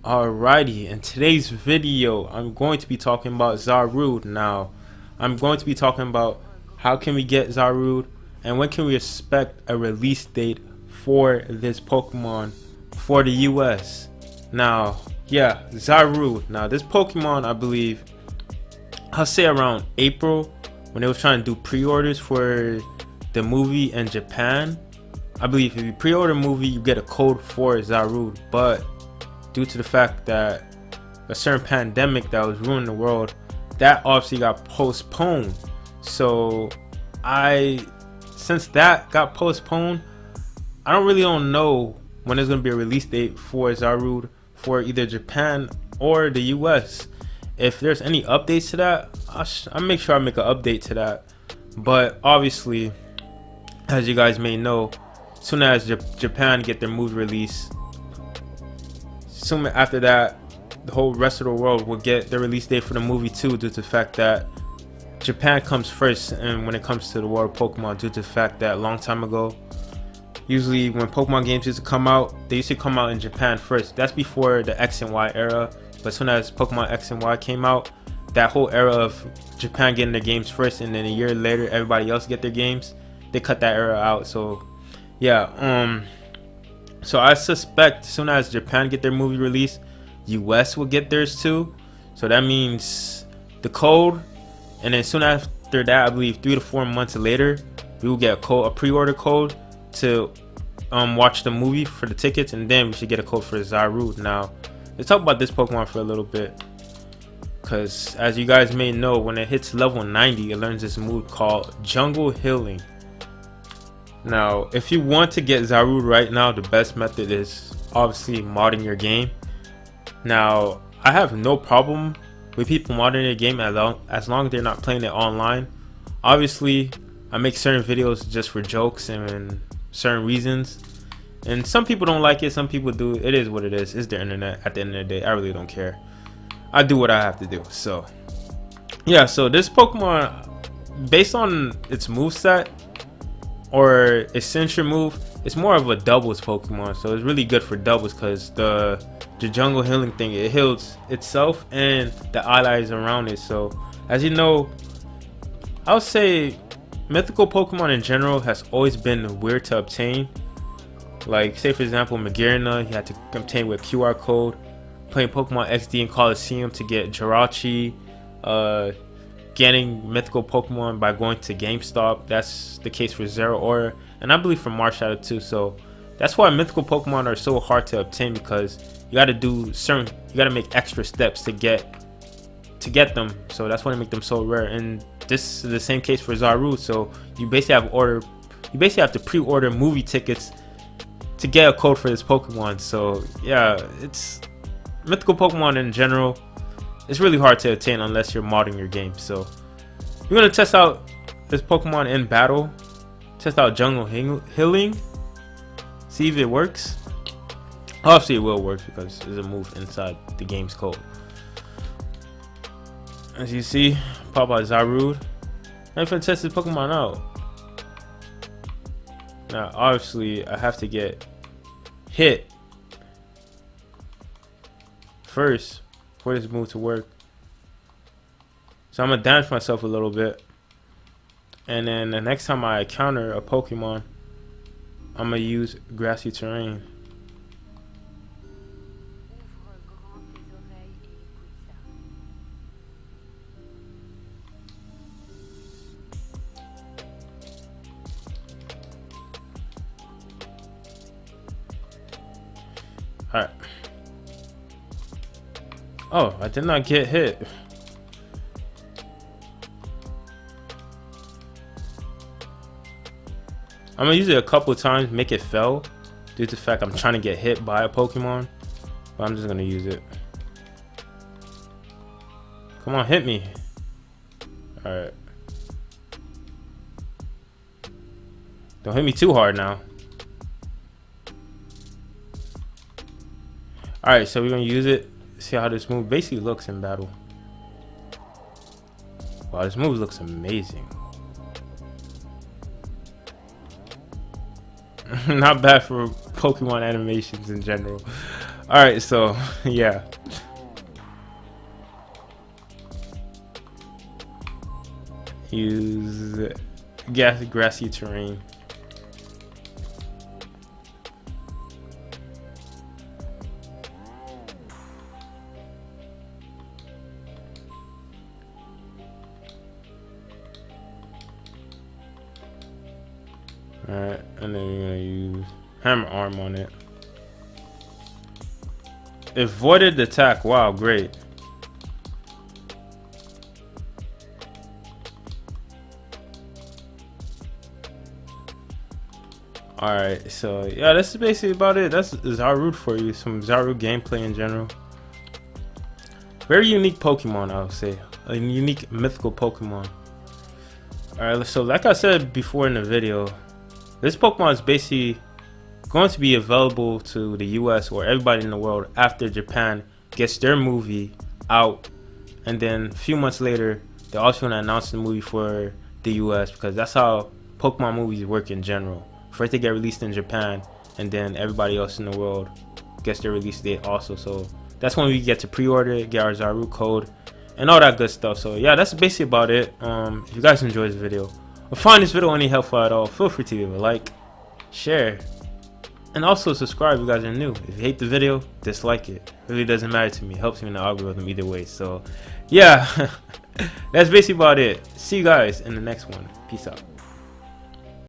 Alrighty, in today's video, I'm going to be talking about Zarude. Now, I'm going to be talking about how can we get Zarude and when can we expect a release date for this Pokemon for the US. Now, yeah, Zarude. Now, this Pokemon, I believe, I'll say around April when they were trying to do pre-orders for the movie in Japan. I believe if you pre-order a movie, you get a code for Zarude, but due to the fact that a certain pandemic that was ruining the world, that obviously got postponed. So since that got postponed, I don't know when there's gonna be a release date for Zarude for either Japan or the US. If there's any updates to that, I'll make sure I make an update to that. But obviously, as you guys may know, soon as Japan get their movie release, soon after that, the whole rest of the world will get their release date for the movie too, due to the fact that Japan comes first and when it comes to the world of Pokemon, due to the fact that a long time ago, usually when Pokemon games used to come out, they used to come out in Japan first. That's before the X and Y era, but as soon as Pokemon X and Y came out, that whole era of Japan getting their games first and then a year later everybody else get their games, they cut that era out. So yeah, so I suspect as soon as Japan get their movie release, US will get theirs too. So that means the code, and then soon after that, I believe 3 to 4 months later, we will get a pre-order code to watch the movie for the tickets, and then we should get a code for Zarude. Now, let's talk about this Pokemon for a little bit, because as you guys may know, when it hits level 90, it learns this move called Jungle Healing. Now, if you want to get Zarude right now, the best method is obviously modding your game. Now, I have no problem with people modding their game as long as they're not playing it online. Obviously, I make certain videos just for jokes and certain reasons, and some people don't like it, some people do. It is what it is. It's the internet. At the end of the day, I really don't care. I do what I have to do. So yeah, so this Pokemon, based on its moveset or its signature move, it's more of a doubles Pokemon, so it's really good for doubles because the Jungle Healing thing, it heals itself and the allies around it. So as you know, I would say mythical Pokemon in general has always been weird to obtain. Like say for example Magearna, you had to obtain with QR code. Playing Pokemon XD and Coliseum to get Jirachi. Getting mythical Pokemon by going to GameStop. That's the case for Zeraora, and I believe for Marshadow too. So that's why mythical Pokemon are so hard to obtain, because you got to make extra steps to get them. So that's why they make them so rare. And this is the same case for Zarude. So you basically have to pre-order movie tickets to get a code for this Pokemon. So yeah, it's mythical Pokemon in general. It's really hard to obtain unless you're modding your game. So we're gonna test out this Pokemon in battle. Test out Jungle Healing. See if it works. Obviously it will work because there's a move inside the game's code. As you see, pop out Zarude. I'm gonna test this Pokemon out. Now obviously I have to get hit first for this move to work. So I'm gonna damage myself a little bit, and then the next time I encounter a Pokemon, I'm gonna use grassy terrain. Alright. Oh, I did not get hit. I'm gonna use it a couple of times, make it fail, due to the fact I'm trying to get hit by a Pokemon. But I'm just gonna use it. Come on, hit me. Alright. Don't hit me too hard now. Alright, so we're gonna use it. See how this move basically looks in battle. Wow, this move looks amazing. Not bad for Pokemon animations in general. All right, so yeah. Use grassy terrain. Alright, and then you're gonna use hammer arm on it. It voided the attack. Wow, great. Alright, so yeah, that's basically about it. That's Zarude for you. Some Zarude gameplay in general. Very unique Pokemon, I would say. A unique mythical Pokemon. Alright, so like I said before in the video, this Pokemon is basically going to be available to the US or everybody in the world after Japan gets their movie out. And then a few months later, they're also going to announce the movie for the US, because that's how Pokemon movies work in general. First they get released in Japan, and then everybody else in the world gets their release date also. So that's when we get to pre-order it, get our Zarude code, and all that good stuff. So yeah, that's basically about it. If you guys enjoyed this video or find this video any helpful at all, feel free to leave a like, share, and also subscribe if you guys are new. If you hate the video, dislike it. It really doesn't matter to me. It helps me in the algorithm either way. So yeah, that's basically about it. See you guys in the next one. Peace out.